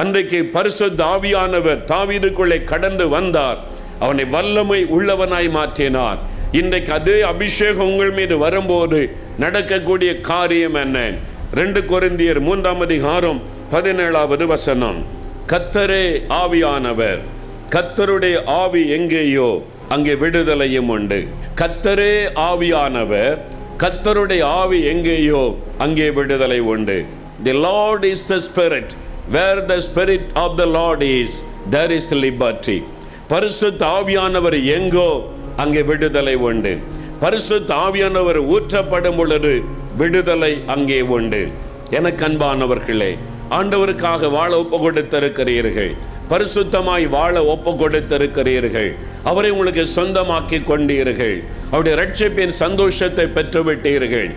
அன்றைக்கு பரிசுத்த ஆவியானவர் தாவீதுக்குள்ளே கடந்து வந்தார், அவனை வல்லமை உள்ளவனாய் மாற்றினார். இன்றைக்கு அதே அபிஷேகம் உங்கள் மீது வரும்போது நடக்கக்கூடிய காரியம் என்ன? 2 கொரிந்தியர் 3:17 கர்த்தரே ஆவியானவர், கர்த்தருடைய ஆவி எங்கேயோ அங்கே விடுதலையும் உண்டு. கர்த்தரே ஆவியானவர், கர்த்தருடைய ஆவி எங்கேயோ அங்கே விடுதலை உண்டு. The Lord is the Spirit. Where the Spirit of the Lord is, there is liberty. பரிசுத்த ஆவியானவர் எங்கோ அங்கே விடுதலை உண்டு. பரிசுத்த ஆவியானவர் ஊற்றப்படும் பொழுது விடுதலை அங்கே உண்டு. எனக்கு அன்பானவர்களே, ஆண்டவருக்காக வாழ ஒப்பு கொடுத்திருக்கிறீர்கள், பரிசுத்தமாய் வாழ ஒப்பு கொடுத்திருக்கிறீர்கள், அவரை உங்களுக்கு சொந்தமாக்கி கொண்டீர்கள், அவருடைய ரட்சிப்பின் சந்தோஷத்தை பெற்றுவிட்டீர்கள்.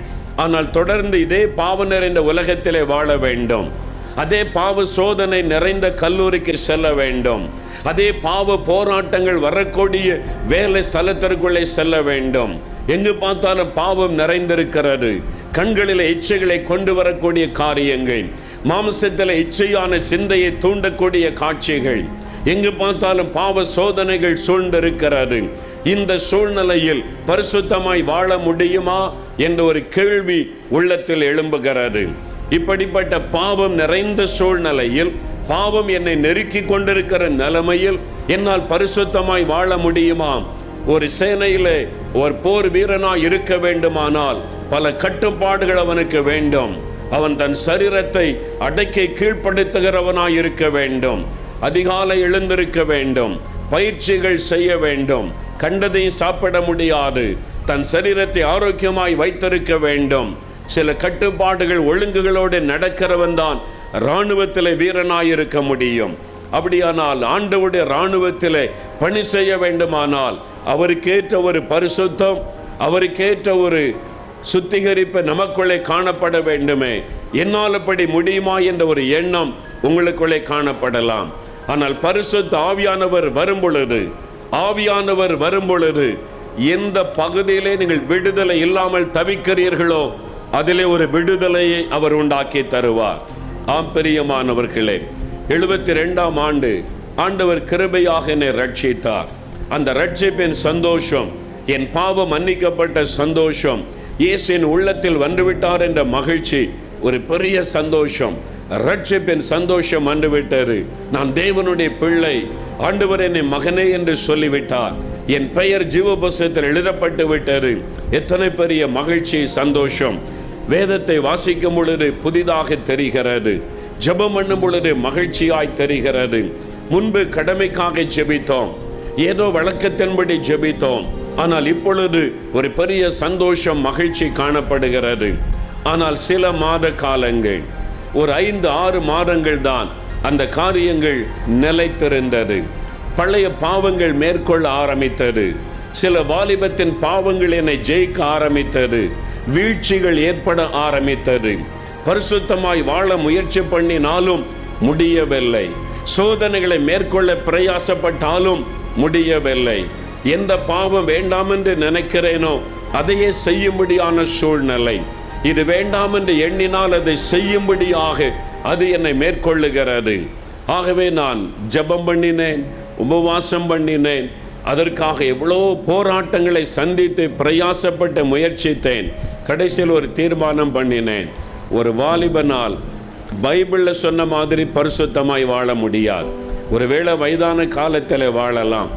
ஆனால் தொடர்ந்து இதே பாவ நிறைந்த உலகத்திலே வாழ வேண்டும், அதே பாவ சோதனை நிறைந்த கல்லூரிக்கு செல்ல வேண்டும், அதே பாவ போராட்டங்கள் வரக்கூடிய வேலை ஸ்தலத்திற்குள்ளே செல்ல வேண்டும். எங்கு பார்த்தாலும் பாவம் நிறைந்திருக்கிறது. கண்களில் இச்சைகளை கொண்டு வரக்கூடிய காரியங்கள், மாம்சத்தில் இச்சையான சிந்தையை தூண்டக்கூடிய காட்சிகள், எங்கு பார்த்தாலும் பாவ சோதனைகள் சூழ்ந்திருக்கிறது. இந்த சூழ்நிலையில் பரிசுத்தமாய் வாழ முடியுமா என்ற ஒரு கேள்வி உள்ளத்தில் எழும்புகிறது. இப்படிப்பட்ட பாவம் நிறைந்த சூழ்நிலையில், பாவம் என்னை நெருக்கி கொண்டிருக்கிற நிலைமையில் என்னால் பரிசுத்தமாய் வாழ முடியுமா? ஒரு சேனையிலே ஒரு போர் வீரனாய் இருக்க வேண்டுமானால் பல கட்டுப்பாடுகள் அவனுக்கு வேண்டும். அவன் தன் சரீரத்தை அடக்கி கீழ்ப்படுத்துகிறவனாய் இருக்க வேண்டும், அதிகாலை எழுந்திருக்க வேண்டும், பயிற்சிகள் செய்ய வேண்டும், கண்டதையும் சாப்பிட முடியாது, தன் சரீரத்தை ஆரோக்கியமாய் வைத்திருக்க வேண்டும். சில கட்டுப்பாடுகள் ஒழுங்குகளோடு நடக்கிறவன் தான் இராணுவத்திலே வீரனாய் இருக்க முடியும். அப்படியானால் ஆண்டவருடைய இராணுவத்திலே பணி செய்ய வேண்டுமானால் அவருக்கேற்ற ஒரு பரிசுத்தம், அவருக்கேற்ற ஒரு சுத்திகரிப்பு நமக்குள்ளே காணப்பட வேண்டுமே. என்னால் அப்படி முடியுமா என்ற ஒரு எண்ணம் உங்களுக்குள்ளே காணப்படலாம். ஆனால் பரிசுத்த ஆவியானவர் வரும் பொழுது எந்த பகுதியிலே நீங்கள் விடுதலை இல்லாமல் தவிக்கிறீர்களோ அதிலே ஒரு விடுதலையை அவர் உண்டாக்கி தருவார். ஆம் பிரியமானவர்களே, 72ஆம் ஆண்டு ஆண்டவர் கிருபையாக என்னை ரட்சித்தார். அந்த ரட்சிப்பின் சந்தோஷம், என் பாவம் மன்னிக்கப்பட்ட சந்தோஷம், இயேசுவின் உள்ளத்தில் வந்துவிட்டார் என்ற மகிழ்ச்சி, ஒரு பெரிய சந்தோஷம், ரட்சிப்பின் சந்தோஷம் வந்துவிட்டது. நான் தேவனுடைய பிள்ளை, ஆண்டவர் என்னை மகனே என்று சொல்லிவிட்டார், என் பெயர் ஜீவ புஸ்தகத்தில் எழுதப்பட்டு விட்டது. எத்தனை பெரிய மகிழ்ச்சி, சந்தோஷம்! வேதத்தை வாசிக்கும் பொழுது புதிதாக தெரிகிறது, ஜெபம் பண்ணும் பொழுது மகிழ்ச்சியாய் தெரிகிறது. முன்பு கடமைக்காக ஜெபித்தோம், ஏதோ வழக்கத்தின்படி ஜெபித்தோம், ஆனால் இப்பொழுது ஒரு பெரிய சந்தோஷம், மகிழ்ச்சி காணப்படுகிறது. ஆனால் சில மாத காலங்கள், ஒரு 5-6 மாதங்கள் தான் அந்த காரியங்கள் நிலைத்திருந்தது. பழைய பாவங்கள் மேற்கொள்ள ஆரம்பித்தது. சில வாலிபத்தின் பாவங்கள் என்னை ஜெயிக்க ஆரம்பித்தது. வீழ்ச்சிகள் ஏற்பட ஆரம்பித்தது. பரிசுத்தமாய் வாழ முயற்சி பண்ணினாலும் முடியவில்லை. சோதனைகளை மேற்கொள்ள பிரயாசப்பட்டாலும் முடியவில்லை. எந்த பாவம் வேண்டாம் என்று நினைக்கிறேனோ அதையே செய்யும்படியான சூழ்நிலை. இது வேண்டாம் என்று எண்ணினால் அதை செய்யும்படியாக அது என்னை மேற்கொள்ளுகிறது. ஆகவே நான் ஜெபம் பண்ணினேன், உபவாசம் பண்ணினேன், அதற்காக எவ்வளோ போராட்டங்களை சந்தித்து பிரயாசப்பட்டு முயற்சித்தேன். கடைசியில் ஒரு தீர்மானம் பண்ணினேன், ஒரு வாலிபனால் பைபிளில் சொன்ன மாதிரி பரிசுத்தமாய் வாழ முடியாது. ஒருவேளை வயதான காலத்தில் வாழலாம்,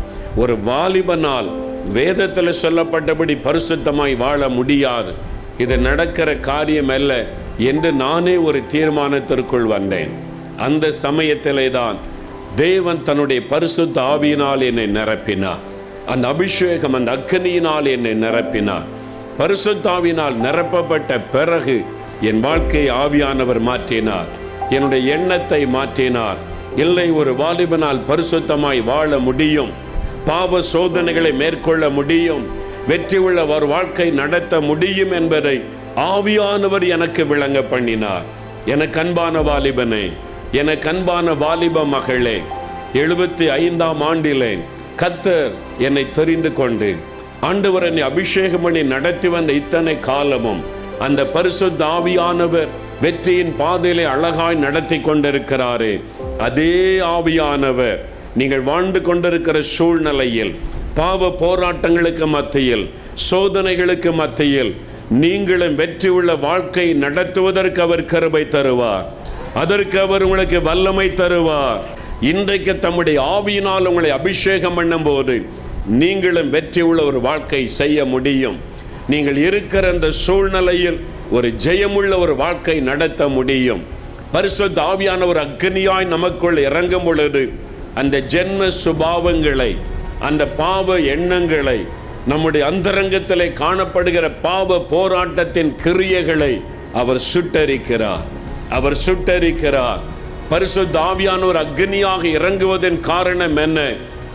ஒரு வாலிபனால் வேதத்தில் சொல்லப்பட்டபடி பரிசுத்தமாய் வாழ முடியாது. இது நடக்கிற காரியம் அல்ல என்று நானே ஒரு தீர்மானத்திற்குள் வந்தேன். அந்த சமயத்திலே தான் தேவன் தன்னுடைய பரிசுத்த ஆவியினால் என்னை நிரப்பினார். அந்த அபிஷேகம், அந்த அக்கினியினால் என்னை நிரப்பினார். பரிசுத்த ஆவியினால் நிரப்பப்பட்ட பிறகு என் வாழ்க்கையை ஆவியானவர் மாற்றினார், என்னுடைய எண்ணத்தை மாற்றினார். இல்லை, ஒரு வாலிபனால் பரிசுத்தமாய் வாழ முடியும், பாவ சோதனைகளை மேற்கொள்ள முடியும், வெற்றி உள்ள ஒரு வாழ்க்கை நடத்த முடியும் என்பதை ஆவியானவர் எனக்கு விளங்க பண்ணினார். எனக்கு அன்பான வாலிபனே, எனக்கு அன்பான வாலிப மகளே, 75ஆம் ஆண்டிலே கர்த்தர் என்னை தெரிந்து கொண்டு ஆண்டவர் என்னை அபிஷேகம் பண்ணி நடத்தி வந்த இத்தனை காலமும் அந்த பரிசுத்த ஆவியானவர் வெற்றியின் பாதையிலே அழகாய் நடத்தி கொண்டிருக்கிறாரே. அதே ஆவியானவர் நீங்கள் வாழ்ந்து கொண்டிருக்கிற சூழ்நிலையில், பாவ போராட்டங்களுக்கு மத்தியில், சோதனைகளுக்கு மத்தியில் நீங்களும் வெற்றி உள்ள வாழ்க்கை நடத்துவதற்கு அவர் கிருபை தருவார். அதற்கு அவர் உங்களுக்கு வல்லமை தருவார். இன்றைக்கு தம்முடைய ஆவியினால் உங்களை அபிஷேகம் பண்ணும் போது நீங்களும் வெற்றி உள்ள ஒரு வாழ்க்கை செய்ய முடியும். நீங்கள் இருக்கிற அந்த சூழ்நிலையில் ஒரு ஜெயமுள்ள ஒரு வாழ்க்கை நடத்த முடியும். பரிசுத்த ஆவியானவர் அக்னியாய் நமக்குள் இறங்கும் பொழுது அந்த ஜென்ம சுபாவங்களை, அந்த பாவ எண்ணங்களை, நம்முடைய அந்தரங்கத்திலே காணப்படுகிற பாவ போராட்டத்தின் கிரியைகளை அவர் சுட்டரிக்கிறார். அவர் சுட்டரிக்கிறார். பரிசுத்த ஆவியானவர் அக்னியாக இறங்குவதன் காரணம் என்ன?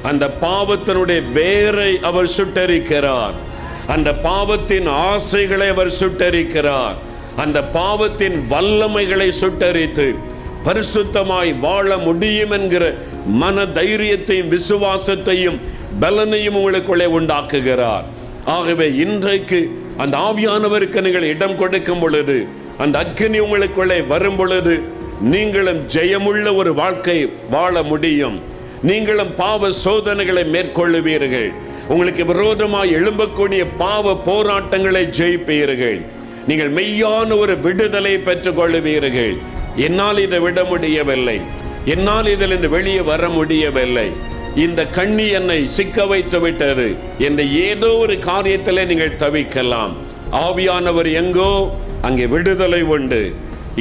அந்த பாவத்தினுடைய வேரை அவர் சுட்டரிக்கிறார். அந்த பாவத்தின் ஆசைகளை அவர் சுட்டரிக்கிறார். அந்த பாவத்தின் வல்லமைகளை சுட்டரித்து பரிசுத்தமாய் வாழ முடியும் என்கிற மன தைரியத்தையும் விசுவாசத்தையும் பலனையும் உங்களுக்குள்ளே உண்டாக்குகிறார். ஆகவே இன்றைக்கு அந்த ஆவியானவருக்கு நீங்கள் இடம் கொடுக்கும் பொழுது, அந்த அக்கினி உங்களுக்குள்ளே வரும் பொழுது நீங்களும் ஜெயமுள்ள ஒரு வாழ்க்கை வாழ முடியும். நீங்களும் பாவ சோதனைகளை மேற்கொள்ளுவீர்கள். உங்களுக்கு விரோதமாய் எழும்பக்கூடிய பாவ போராட்டங்களை ஜெயிப்பீர்கள். நீங்கள் மெய்யான ஒரு விடுதலை பெற்றுக் கொள்ளுவீர்கள். என்னால் இதை விட முடியவில்லை, என்னால் இதிலிருந்து வெளியே வர முடியவில்லை, இந்த கண்ணி என்னை சிக்க வைத்து விட்டது என்ற ஏதோ ஒரு காரியத்திலே நீங்கள் தவிக்கலாம். ஆவியானவர் எங்கோ அங்கே விடுதலை உண்டு.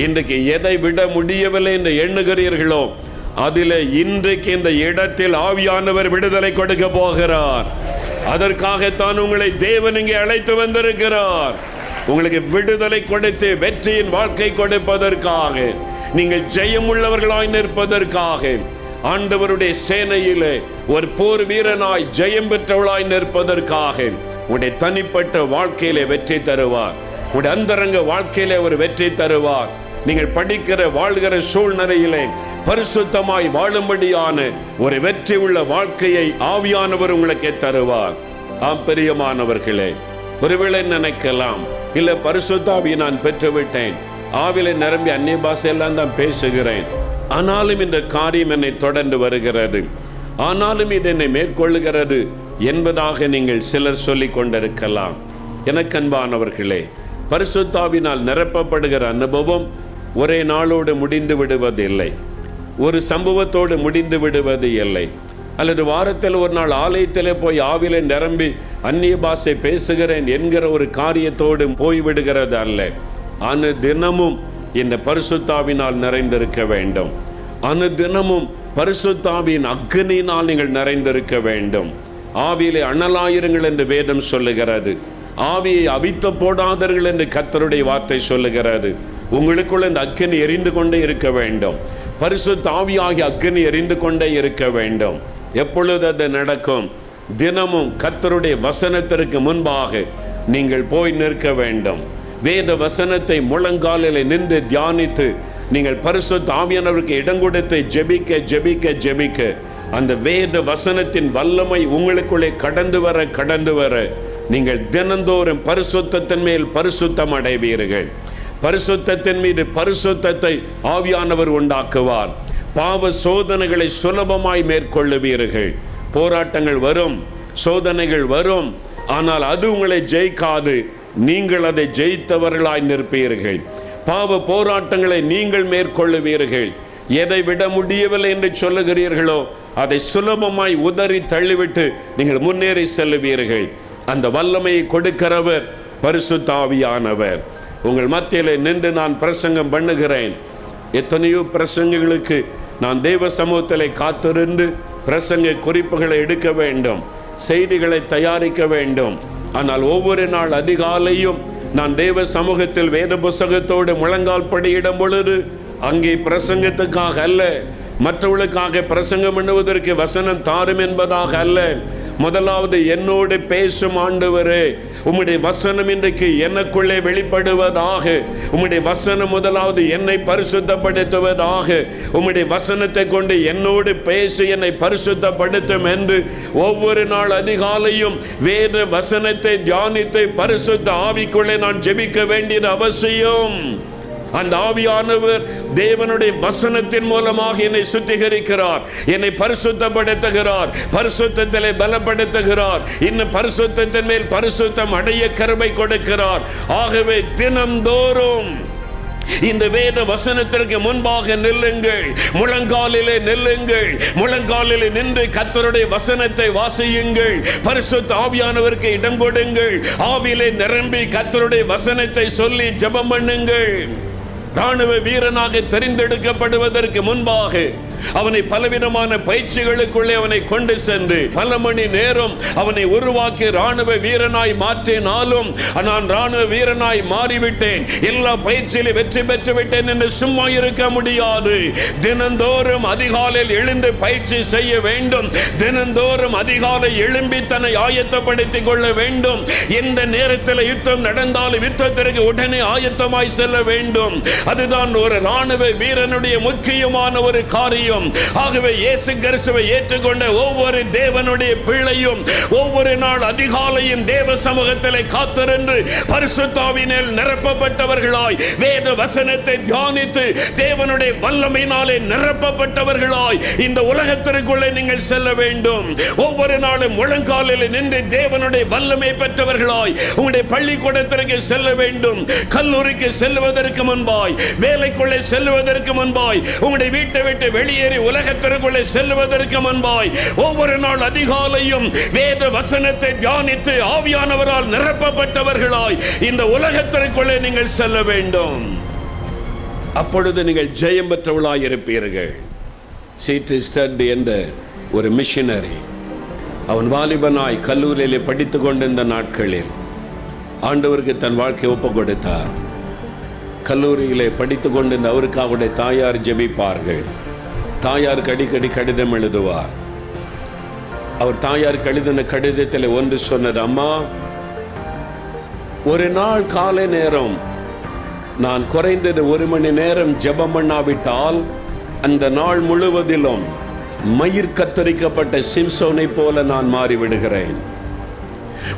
இன்றைக்கு எதை விட முடியவில்லை என்று எண்ணுகிறீர்களோ அதில் இன்றைக்கு இந்த இடத்தில் ஆவியானவர் விடுதலை கொடுக்க போகிறார். அதற்காகத்தான் உங்களை தேவன் இங்கே அழைத்து வந்திருக்கிறார். உங்களுக்கு விடுதலை கொடுத்து வெற்றியின் வாழ்க்கை கொடுப்பதற்காக, நீங்கள் ஜெயமுள்ளவர்களாய் நிற்பதற்காக, ஆண்டவருடைய சேனையிலே ஒரு போர் வீரனாய் ஜெயம் பெற்றவளாய் நிற்பதற்காக உங்களுடைய தனிப்பட்ட வாழ்க்கையிலே வெற்றி தருவார். உங்களுடைய அந்தரங்க வாழ்க்கையிலே ஒரு வெற்றி தருவார். நீங்கள் படிக்கிற வாழ்கிற சூழ்நிலையிலே பரிசுத்தமாய் வாழும்படியான ஒரு வெற்றி உள்ள வாழ்க்கையை ஆவியானவர் உங்களுக்கு தருவார். பிரியமானவர்களே, ஒருவேளை நினைக்கலாம், இல்ல பரிசுத்தாவியை நான் பெற்றுவிட்டேன், ஆவிலை நிரம்பி அந்நிய பாஷையெல்லாம் தான் பேசுகிறேன், ஆனாலும் இந்த காரியம் என்னை தொடர்ந்து வருகிறது, ஆனாலும் இது என்னை மேற்கொள்ளுகிறது என்பதாக நீங்கள் சிலர் சொல்லிக் கொண்டிருக்கலாம். எனக்கு அன்பானவர்களே, பரிசுத்தாவினால் நிரப்பப்படுகிற அனுபவம் ஒரே நாளோடு முடிந்து விடுவதில்லை, ஒரு சம்பவத்தோடு முடிந்து விடுவது இல்லை, அல்லது வாரத்தில் ஒரு நாள் ஆலயத்தில் போய் ஆவிலை நிரம்பி அந்நிய பாஷை பேசுகிறேன் என்கிற ஒரு காரியத்தோடு போய்விடுகிறது அல்ல. அனுதினமும் இந்த பரிசுத்தாவினால் நிறைந்திருக்க வேண்டும். அனுதினமும் பரிசுத்தாவின் அக்னியினால் நீங்கள் நிறைந்திருக்க வேண்டும். ஆவியிலே அனலாயிருங்கள் என்று வேதம் சொல்லுகிறது. ஆவியை அவித்த போடாதீர்கள் என்று கர்த்தருடைய வார்த்தை சொல்லுகிறது. உங்களுக்குள்ள இந்த அக்கினி எரிந்து கொண்டே இருக்க வேண்டும். பரிசுத்த ஆவியாகிய அக்கினி எரிந்து கொண்டே இருக்க வேண்டும். எப்பொழுது அது நடக்கும்? தினமும் கர்த்தருடைய வசனத்திற்கு முன்பாக நீங்கள் போய் நிற்க வேண்டும். வேத வசனத்தை முழங்காலில் நின்று தியானித்து நீங்கள் பரிசுத்த ஆவியானவருக்கு இடம் கொடுத்து ஜெபிக்க ஜெபிக்க ஜெபிக்க அந்த வேத வசனத்தின் வல்லமை உங்களுக்குள்ளே கடந்து வர நீங்கள் தினந்தோறும் பரிசுத்தத்தின் மேல் பரிசுத்தம் அடைவீர்கள். பரிசுத்தத்தின் மீது பரிசுத்தத்தை ஆவியானவர் உண்டாக்குவார். பாவ சோதனைகளை சுலபமாய் மேற்கொள்ளுவீர்கள். போராட்டங்கள் வரும், சோதனைகள் வரும், ஆனால் அது உங்களை ஜெயிக்காது. நீங்கள் அதை ஜெயித்தவர்களாய் நிற்பீர்கள். பாவ போராட்டங்களை நீங்கள் மேற்கொள்ளுவீர்கள். எதை விட முடியவில்லை என்று சொல்லுகிறீர்களோ அதை சுலபமாய் உதறி தள்ளிவிட்டு நீங்கள் முன்னேறி செல்லுவீர்கள். அந்த வல்லமையை கொடுக்கிறவர் பரிசுத்த ஆவியானவர். உங்கள் மத்தியிலே நின்று நான் பிரசங்கம் பண்ணுகிறேன். எத்தனையோ பிரசங்கங்களுக்கு நான் தேவ சமூகத்திலே காத்திருந்து பிரசங்க குறிப்புகளை எடுக்க வேண்டும், செய்திகளை தயாரிக்க வேண்டும். ஆனால் ஒவ்வொரு நாள் அதிகாலையும் நான் தேவ சமூகத்தில் வேத புஸ்தகத்தோடு முழங்கால் படியிடும் பொழுது அங்கே பிரசங்கத்துக்காக அல்ல, மற்றவர்களுக்காக பிரசங்கம் பண்ணுவதற்கு வசனம் தாரும் என்பதாக அல்ல, முதலாவது என்னோடு பேசும் ஆண்டவரே, உம்முடைய வசனம் இன்றைக்கு எனக்குள்ளே வெளிப்படுவதாக, உம்முடைய வசனம் முதலாவது என்னை பரிசுத்தப்படுத்துவதாக, உம்முடைய வசனத்தை கொண்டு என்னோடு பேசி என்னை பரிசுத்தப்படுத்தும் என்று ஒவ்வொரு நாள் அதிகாலையும் வேத வசனத்தை தியானித்து பரிசுத்த ஆவிக்குள்ளே நான் ஜெபிக்க வேண்டியது அவசியம். அந்த ஆவியானவர் தேவனுடைய வசனத்தின் மூலமாக என்னை சுத்திகரிக்கிறார், என்னை பரிசுத்தப்படுத்துகிறார், பரிசுத்தத்திலே பலப்படுத்துகிறார், இன்னும் பரிசுத்தத்தின் மேல் பரிசுத்தம் அடைய கிருபை கொடுக்கிறார். ஆகவே தினம்தோறும் இந்த வேத வசனத்திற்கு முன்பாக நில்லுங்கள், முழங்காலிலே நில்லுங்கள், முழங்காலிலே நின்று கர்த்தருடைய வசனத்தை வாசியுங்கள், பரிசுத்த ஆவியானவருக்கு இடம் கொடுங்கள், ஆவியிலே நிரம்பி கர்த்தருடைய வசனத்தை சொல்லி ஜெபம் பண்ணுங்கள். ராணுவ வீரனாக தெரிந்தெடுக்கப்படுவதற்கு முன்பாக அவனை பலவிதமான பயிற்சிகளுக்குள்ளே அவனை கொண்டு சென்று பல மணி நேரம் அவனை உருவாக்கி ராணுவ வீரனாய் மாற்றினாலும் நான் ராணுவ வீரனாய் மாறிவிட்டேன், எல்லா பயிற்சியிலும் வெற்றி பெற்று விட்டேன் என்று சும்மா இருக்க முடியாது. தினந்தோறும் அதிகாலையில் எழுந்து பயிற்சி செய்ய வேண்டும், தினந்தோறும் அதிகாலை எழும்பி தன்னை ஆயத்தப்படுத்திக் கொள்ள வேண்டும். எந்த நேரத்தில் யுத்தம் நடந்தாலும் யுத்தத்திற்கு உடனே ஆயத்தமாய் செல்ல வேண்டும். அதுதான் ஒரு ராணுவ வீரனுடைய முக்கியமான ஒரு காரியம். ஆகவே இயேசு கிறிஸ்துவை ஏற்றுக்கொண்ட ஒவ்வொரு தேவனுடைய பிள்ளையும் ஒவ்வொரு நாள் அதிகாலையின் தேவ சமூகத்திலே காத்திருந்து பரிசுத்த ஆவியினால் நிரப்பப்பட்டவர்களாய் வேத வசனத்தை தியானித்து தேவனுடைய வல்லமையினாலே நிரப்பப்பட்டவர்களாய் இந்த உலகத்திற்குள்ளே நீங்கள் செல்ல வேண்டும். ஒவ்வொரு நாளும் முழங்காலில் நின்று தேவனுடைய வல்லமை பெற்றவர்களாய் உங்களுடைய பள்ளிக்கூடத்திற்கு செல்ல வேண்டும். கல்லூரிக்கு செல்வதற்கு முன்பாய், வேலைக்குள்ளே செல்வதற்கு முன்பாய், உங்களுடைய வீட்டை விட்டு வெளியேறி உலகத்திற்குள்ளே செல்வதற்கு முன்பாய் ஒவ்வொரு நாள் அதிகாலையும் வேத வசனத்தை தியானித்து ஆவியானவரால் நிரப்பப்பட்டவர்களாய் இந்த உலகத்திற்குள்ளே நீங்கள் செல்ல வேண்டும். அப்பொழுது நீங்கள் ஜெயம் பெற்றவர்களாய் இருப்பீர்கள். சீட்டு ஸ்டட் என்ற ஒரு மிஷனரி அவன் வாலிபனாய் கல்லூரியிலே படித்துக் கொண்டிருந்த நாட்களில் ஆண்டவருக்கு தன் வாழ்க்கை ஒப்புக் கொடுத்தார். கல்லூரியிலே படித்துக் கொண்டிருந்த அவருக்கு அவருடைய தாயார் ஜெபிப்பார்கள். தாயாருக்கு அடிக்கடி கடிதம் எழுதுவார். அவர் தாயாருக்கு எழுதின கடிதத்தில் ஒன்று சொன்னது, அம்மா, ஒரு நாள் காலை நேரம் நான் குறைந்தது 1 மணி நேரம் ஜெபம் பண்ணாவிட்டால் அந்த நாள் முழுவதிலும் மயிர் கத்தரிக்கப்பட்ட சிம்சோனை போல நான் மாறிவிடுகிறேன்.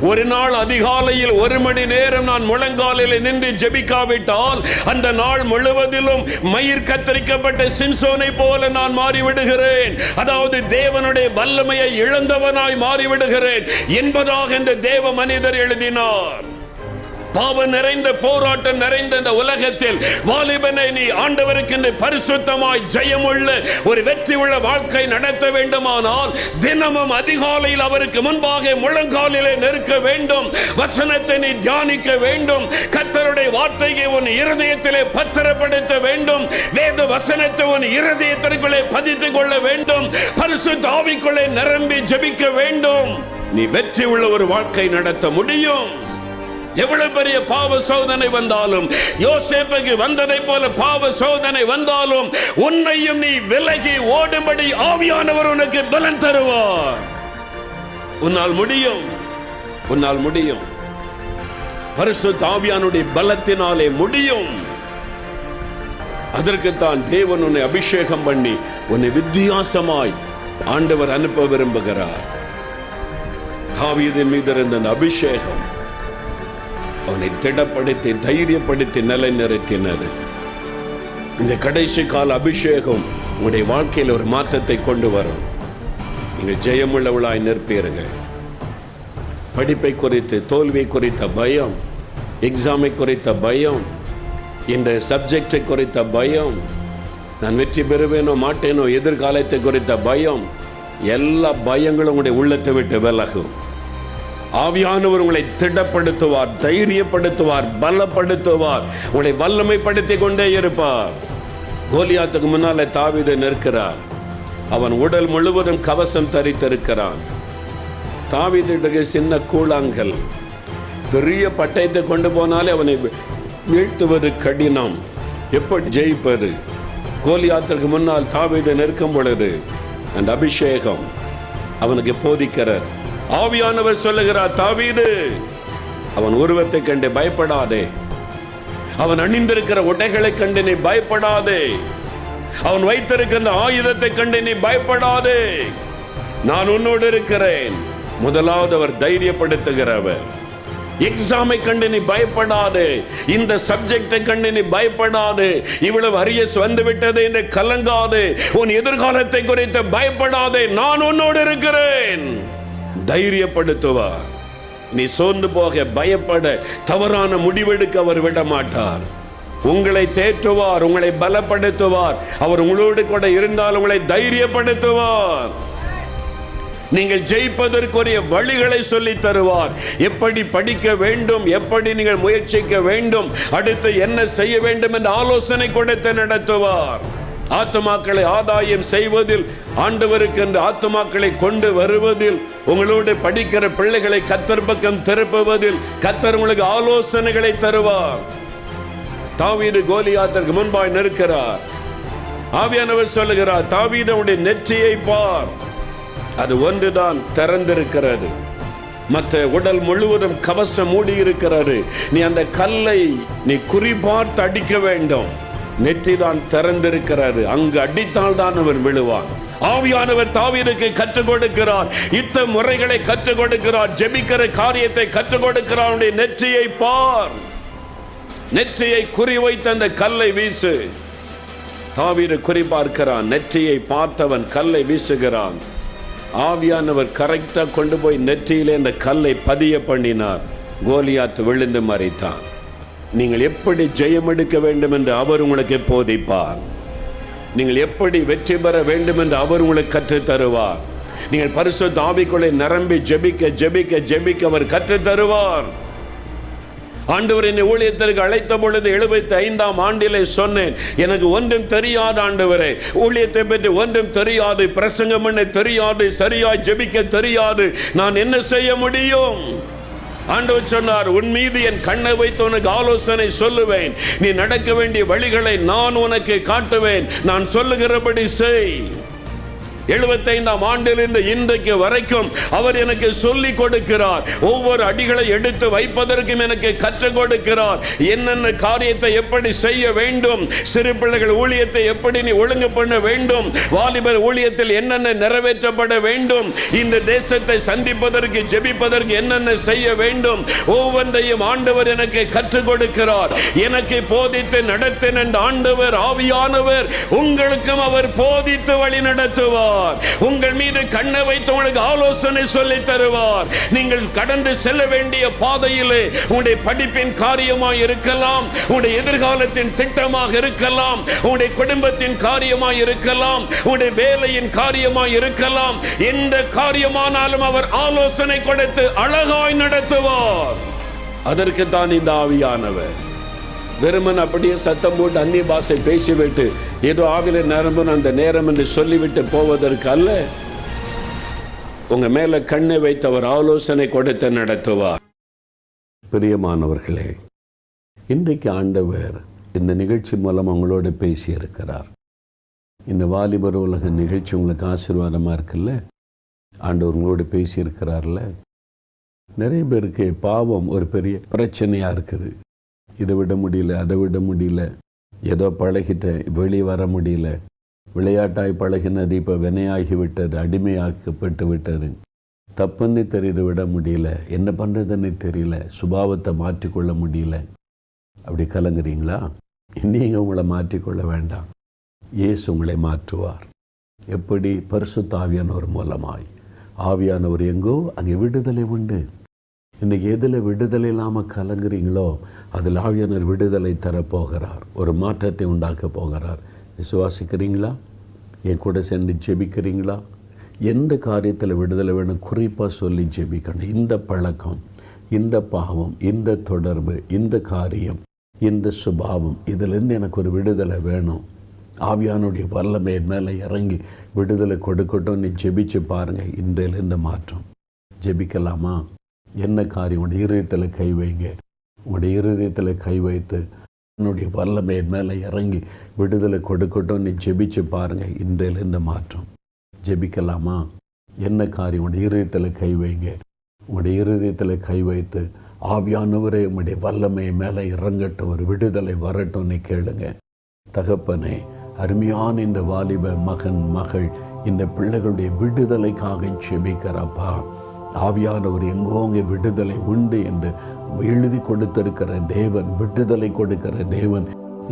ஒரு நாள் அதிகாலையில் 1 மணி நேரம் நான் முழங்காலில் நின்று ஜெபிக்காவிட்டால் அந்த நாள் முழுவதிலும் மயிர் கத்தரிக்கப்பட்ட சிம்சோனை போல நான் மாறிவிடுகிறேன். அதாவது தேவனுடைய வல்லமையை இழந்தவனாய் மாறிவிடுகிறேன் என்பதாக இந்த தேவ மனிதர் எழுதினார். பாவம் நிறைந்த போராட்டம் நிறைந்த இந்த உலகத்தில் வாலிபனை நீ ஆண்டவருக்கு பரிசுத்தமாய் ஜெயமுள்ள ஒரு வெற்றி உள்ள வாழ்க்கை நடத்த வேண்டுமானால் தினமும் அதிகாலையில் அவருக்கு முன்பாக முழங்காலிலே நிற்க வேண்டும். வசனத்தை நீ தியானிக்க வேண்டும். கர்த்தருடைய வார்த்தையை உன் இருதயத்திலே பத்திரப்படுத்த வேண்டும். வேத வசனத்தை உன் இருதயத்திற்குள்ளே பதித்துக் கொள்ள வேண்டும். பரிசுத்த ஆவிக்குள்ளே நிரம்பி ஜெபிக்க வேண்டும். நீ வெற்றி உள்ள ஒரு வாழ்க்கை நடத்த முடியும். எவ்வளவு பெரிய பாவ சோதனை வந்தாலும், யோசேப்புக்கு வந்ததை போல பாவ சோதனை வந்தாலும் உன்னையும் நீ விலகி ஓடும்படி ஆவியானவர் உனக்கு பலன் தருவார். உன்னால் முடியும், உன்னால் முடியும். பரிசுத்த ஆவியானுடைய பலத்தினாலே முடியும். அதற்குத்தான் தேவன் உன்னை அபிஷேகம் பண்ணி உன்னை வித்தியாசமாய் ஆண்டவர் அனுப்ப விரும்புகிறார். தாவீதின் மீது இருந்த அபிஷேகம் அவனை திடப்படுத்தி தைரியப்படுத்தி நிலைநிறுத்தினது. இந்த கடைசி கால அபிஷேகம் உங்களுடைய வாழ்க்கையில் ஒரு மாற்றத்தை கொண்டு வரும். நீங்கள் ஜெயமுள்ளவளாய் நிற்பீர்கள். படிப்பை குறித்து, தோல்வியை குறித்த பயம், எக்ஸாமை குறித்த பயம், இந்த சப்ஜெக்டை குறித்த பயம், நான் வெற்றி பெறுவேனோ மாட்டேனோ, எதிர்காலத்தை குறித்த பயம், எல்லா பயங்களும் உங்களுடைய உள்ளத்தை விட்டு விலகும். ஆவியானவர் உங்களை திடப்படுத்துவார், தைரியப்படுத்துவார், பலப்படுத்துவார், உங்களை வல்லமைப்படுத்திக் கொண்டே இருப்பார். கோலியாத்துக்கு முன்னாலே தாவீது நிற்கிறார். அவன் உடல் முழுவதும் கவசம் தரித்திருக்கிறான். தாவீதுக்கு சின்ன கூழாங்கல், பெரிய பட்டயத்தை கொண்டு போனாலே அவனை வீழ்த்துவது கடினம். எப்படி ஜெயிப்பது? கோலியாத்திற்கு முன்னால் தாவீது நிற்கும் பொழுது அந்த அபிஷேகம் அவனுக்கு போதிக்கிறார். ஆவியானவர் சொல்லுகிறார், தாவீது, அவன் உருவத்தை கண்டு பயப்படாதே, அவன் அணிந்திருக்கிற உடைகளை கண்டு நீ பயப்படாதே, அவன் வைத்திருக்கிற ஆயுதத்தை கண்டு நீ பயப்படாதே, நான் உன்னோடு இருக்கிறேன். முதலாவது அவர் தைரியப்படுத்துகிறவர். எக்ஸாமை கண்டு நீ பயப்படாதே, இந்த சப்ஜெக்டை கண்டு நீ பயப்படாதே, இவ்வளவு அரியஸ் வந்து விட்டது என்று கலங்காதே, உன் எதிர்காலத்தை குறித்து பயப்படாதே, நான் உன்னோடு இருக்கிறேன். தைரியப்படுத்துவார். நீ சோர்ந்து போக, பயப்பட, தவறான முடிவெடுக்க அவர் விட மாட்டார். உங்களை தேற்றுவார், உங்களை பலப்படுத்துவார். அவர் உங்களோடு கூட இருந்தால் உங்களை தைரியப்படுத்துவார். நீங்கள் ஜெயிப்பதற்குரிய வழிகளை சொல்லி தருவார். எப்படி படிக்க வேண்டும், எப்படி நீங்கள் முயற்சிக்க வேண்டும், அடுத்து என்ன செய்ய வேண்டும் என்ற ஆலோசனை கொடுத்து நடத்துவார். ஆத்துமாக்களை ஆதாயம் செய்வதில், ஆண்டவருக்கு என்று ஆத்துமாக்களை கொண்டு வருவதில், உங்களோடு படிக்கிற பிள்ளைகளை கர்த்தர் பக்கம் திருப்புவதில் கர்த்தர் உங்களுக்கு ஆலோசனைகளை தருவார். தாவீது கோலியாத்திற்கு முன்பாய் நிற்கிறார். ஆவியானவர் சொல்லுகிறார், தாவீதுடைய நெற்றியை பார், அது ஒன்றுதான் திறந்திருக்கிறது, மற்ற உடல் முழுவதும் கவசம் மூடி இருக்கிறது. நீ அந்த கல்லை நீ குறிபார்த்து அடிக்க வேண்டும். நெற்றி தான் திறந்திருக்கிறது, அங்கு அடித்தால் தான் அவன் விழுவான். ஆவியானவர் தாவீதுக்கு கற்றுக் கொடுக்கிறார், யுத்த முறைகளை கற்றுக் கொடுக்கிறார், ஜெபிக்கிற காரியத்தை கற்றுக் கொடுக்கிறார். நெற்றியை பார், நெற்றியை குறிவைத்து அந்த கல்லை வீசு. தாவீது குறிபார்க்கிறான், நெற்றியை பார்த்தவன் கல்லை வீசுகிறான். ஆவியானவர் கரெக்டா கொண்டு போய் நெற்றியிலே அந்த கல்லை பதிய பண்ணினார். கோலியாத் விழுந்து மரித்தான். நீங்கள் எப்படி ஜெயம் எடுக்க வேண்டும் என்று அவர் உங்களுக்கு போதிப்பார். நீங்கள் எப்படி வெற்றி பெற வேண்டும் என்று அவர் உங்களுக்கு கற்றுத் தருவார். நீங்கள் பரிசுத்த ஆவிக்குள்ளே நிரம்பி ஜெபிக்க ஜெபிக்க ஜெபிக்க அவர் கற்றுத் தருவார். ஆண்டவர் என்னை ஊழியத்திற்கு அழைத்த பொழுது 75ஆம் ஆண்டிலே சொன்னேன், எனக்கு ஒன்றும் தெரியாது ஆண்டவரே, ஊழியத்தை பற்றி ஒன்றும் தெரியாது, பிரசங்கம் பண்ண தெரியாது, சரியாய் ஜெபிக்க தெரியாது, நான் என்ன செய்ய முடியும்? ஆண்டவர் சொன்னார், உன் மீது என் கண்ணை வைத்து உனக்கு ஆலோசனை சொல்லுவேன், நீ நடக்க வேண்டிய வழிகளை நான் உனக்கு காட்டுவேன், நான் சொல்லுகிறபடி செய். 75ஆம் ஆண்டிலிருந்து இன்றைக்கு வரைக்கும் அவர் எனக்கு சொல்லிக் கொடுக்கிறார். ஒவ்வொரு அடிகளை எடுத்து வைப்பதற்கும் எனக்கு கற்றுக் கொடுக்கிறார். என்னென்ன காரியத்தை எப்படி செய்ய வேண்டும், சிறு பிள்ளைகள் ஊழியத்தை எப்படி நீ ஒழுங்கு பண்ண வேண்டும், வாலிபர் ஊழியத்தில் என்னென்ன நிறைவேற்றப்பட வேண்டும், இந்த தேசத்தை சந்திப்பதற்கு ஜெபிப்பதற்கு என்னென்ன செய்ய வேண்டும், ஒவ்வொன்றையும் ஆண்டவர் எனக்கு கற்றுக் கொடுக்கிறார். எனக்கு போதித்து நடத்தின ஆண்டவர் ஆவியானவர் உங்களுக்கும் அவர் போதித்து வழி நடத்துவார். உங்கள் மீது கண்ணை வைத்து உங்களுக்கு ஆலோசனை சொல்லி தருவார். நீங்கள் கடந்து செல்ல வேண்டிய பாதையிலே உங்களுடைய படிப்பின் காரியமாய் இருக்கலாம், உங்களுடைய எதிர்காலத்தின் திட்டமாக இருக்கலாம், உங்களுடைய குடும்பத்தின் காரியமாய் இருக்கலாம், உங்களுடைய வேலையின் காரியமாய் இருக்கலாம், எந்த காரியமானாலும் அவர் ஆலோசனை கொடுத்து அழகாய் நடத்துவார். அதற்கு தான் இந்த ஆவியானவர். வெறுமன் அப்படியே சத்தம் போட்டு அந்நிய பாஷை பேசிவிட்டு ஏதோ ஆவில நிரம்பும் அந்த நேரம் என்று சொல்லிவிட்டு போவதற்கு அல்ல. உங்க மேல கண்ணை வைத்தவர் ஆலோசனை கொடுத்து நடத்துவார். பிரியமானவர்களே, இன்றைக்கு ஆண்டவர் இந்த நிகழ்ச்சி மூலம் உங்களோட பேசி இருக்கிறார். இந்த வாலிபர் உலக நிகழ்ச்சி உங்களுக்கு ஆசீர்வாதமா இருக்குல்ல? ஆண்டவர் உங்களோட பேசி இருக்கிறார்ல? நிறைய பேருக்கு பாவம் ஒரு பெரிய பிரச்சனையா இருக்குது. இதை விட முடியல, அதை விட முடியல, ஏதோ பழகிட்ட வெளியே வர முடியல, விளையாட்டாய் பழகினது இப்போ வினையாகி விட்டது, அடிமையாக்கப்பட்டு விட்டது, தப்புன்னு தெரிந்து விட முடியல, என்ன பண்ணுறதுன்னு தெரியல, சுபாவத்தை மாற்றிக்கொள்ள முடியல. அப்படி கலங்குறீங்களா? நீங்கள் உங்களை மாற்றிக்கொள்ள வேண்டாம். இயேசு உங்களை மாற்றுவார். எப்படி? பரிசுத்த ஆவியானவர் மூலமாய். ஆவியானவர் எங்கோ அங்கே விடுதலை உண்டு. இன்றைக்கி எதில் விடுதலை இல்லாமல் கலங்குறீங்களோ அதில் ஆவியானவர் விடுதலை தரப்போகிறார், ஒரு மாற்றத்தை உண்டாக்க போகிறார். விசுவாசிக்கிறீங்களா? என் கூட சேர்ந்து ஜெபிக்கிறீங்களா? எந்த காரியத்தில் விடுதலை வேணும் குறிப்பாக சொல்லி ஜெபிக்கணும். இந்த பழக்கம், இந்த பாவம், இந்த தொடர்பு, இந்த காரியம், இந்த சுபாவம், இதிலிருந்து எனக்கு ஒரு விடுதலை வேணும். ஆவியானுடைய வல்லமை மேலே இறங்கி விடுதலை கொடுக்கட்டும். நீ ஜெபிச்சு பாருங்கள். இன்றையிலிருந்து மாற்றம். ஜெபிக்கலாமா? என்ன காரியம்? உடைய இருதயத்தில் கை வைங்க. உங்களுடைய இருதயத்தில் கை வைத்து என்னுடைய வல்லமை மேலே இறங்கி விடுதலை கொடுக்கட்டும். நீ ஜெபிச்சு பாருங்கள். இன்றையிலிருந்து மாற்றம். ஜெபிக்கலாமா? என்ன காரியம்? உடைய இருதயத்தில் கை வைங்க. உங்களுடைய இருதயத்தில் கை வைத்து ஆவியானவரே உங்களுடைய வல்லமை மேலே இறங்கட்டும், ஒரு விடுதலை வரட்டும் நீ கேளுங்க. தகப்பனே, அருமையான இந்த வாலிப மகன் மகள் இந்த பிள்ளைகளுடைய விடுதலைக்காக ஜெபிக்கிறப்பா. ஆவியானவர் எங்கோங்க விடுதலை உண்டு என்று எழுதி கொடுத்திருக்கிற தேவன், விடுதலை கொடுக்கிற தேவன்.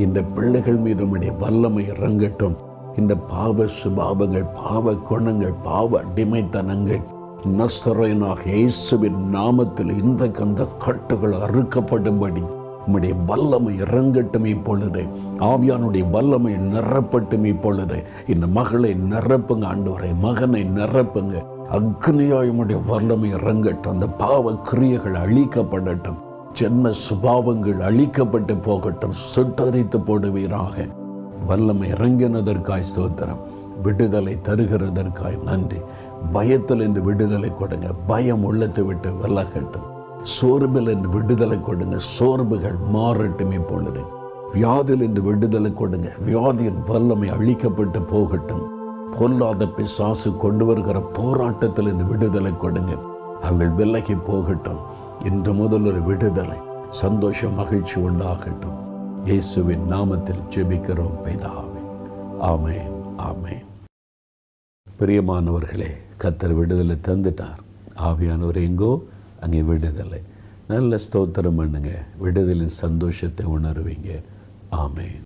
இந்த பிள்ளைகள் மீது உம்முடைய வல்லமை இறங்கட்டும். இந்த பாவ சுபாவங்கள், பாவ குணங்கள், பாவ அடிமைத்தனங்கள் நசரேயனாக இயேசுவின் நாமத்தில் இந்த கந்த கட்டுகள் அறுக்கப்படும்படி உம்முடைய வல்லமை இறங்கட்டும் இப்பொழுது. ஆவியானுடைய வல்லமை நிரப்பட்டும் இப்பொழுது. இந்த மகளை நிரப்புங்க ஆண்டவரே, மகனை நிரப்புங்க. அக்னியாய் உம்முடைய வல்லமை இறங்கட்டும். அந்த பாவ கிரியைகள் அழிக்கப்படட்டும். ஜென்ம சுபாவங்கள் அழிக்கப்பட்டு போகட்டும். சுட்டரித்து போடுவீராக. வல்லமை இறங்கினதற்காய் ஸ்தோத்திரம். விடுதலை தருகிறதற்காய் நன்றி. பயத்தில் என்று விடுதலை கொடுங்க. பயம் உள்ளத்தை விட்டு விலகட்டும். சோர்வில் என்று விடுதலை கொடுங்க. சோர்வுகள் மாறட்டும் இப்பொழுது. வியாதியில் என்று விடுதலை கொடுங்க. வியாதியின் வல்லமை அழிக்கப்பட்டு போகட்டும். பொல்லாத பிசாசு கொண்டு வருகிற போராட்டத்தில் இருந்து விடுதலை கொடுங்க. அவர்கள் விலகி போகட்டும். இன்று முதல் ஒரு விடுதலை, சந்தோஷம், மகிழ்ச்சி உண்டாகட்டும். இயேசுவின் நாமத்தில் ஜெபிக்கிறோம் பிதாவே. ஆமென், ஆமென். பிரியமானவர்களே, கர்த்தர் விடுதலை தந்துட்டார். ஆவியானவர் எங்கோ அங்கே விடுதலை. நல்ல ஸ்தோத்திரம் பண்ணுங்க. விடுதலின் சந்தோஷத்தை உணர்வீங்க. ஆமென்.